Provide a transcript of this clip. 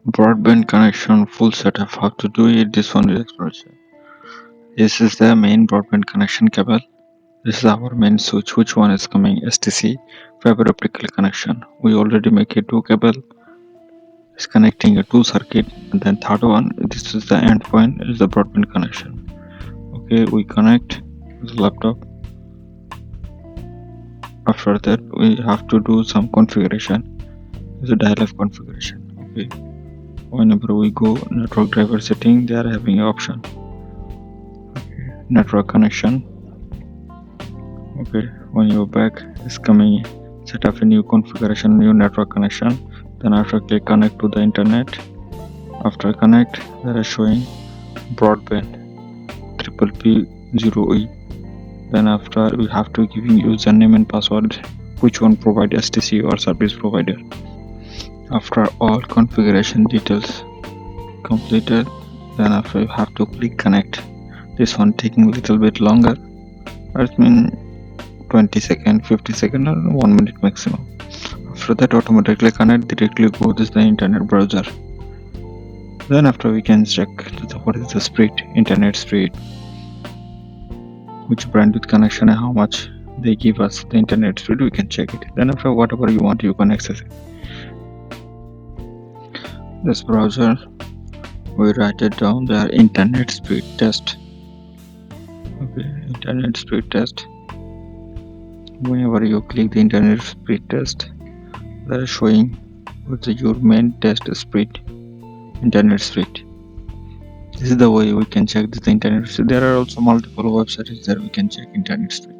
Broadband connection full setup. How to do it? This one is explanation. This is the main broadband connection cable. This is our main switch. Which one is coming? STC fiber optical connection. We already make a two cable. It's connecting a two circuit, and then third one. This is the end point. Is the broadband connection. Okay, we connect the laptop. After that, we have to do some configuration. It's a dial-up configuration. Okay. Whenever we go network driver setting, they are having an option. Okay. Network connection. Okay, when you're back, it's coming. Set up a new configuration, new network connection. Then after click connect to the internet. After connect, they are showing broadband P0E. Then after we have to give username and password, which one provide STC or service provider. After all configuration details completed, then after you have to click connect. This one taking a little bit longer. It means 20 seconds, 50 seconds, or 1 minute maximum. After that, automatically connect, directly go to the internet browser. Then after we can check what is the speed, internet speed, which bandwidth connection and how much they give us the internet speed, we can check it. Then after whatever you want, you can access it. This browser, we write it down there, internet speed test. Okay, internet speed test. Whenever you click the internet speed test, they are showing what's your main test speed, internet speed. This is the way we can check the internet speed. There are also multiple websites that we can check internet speed.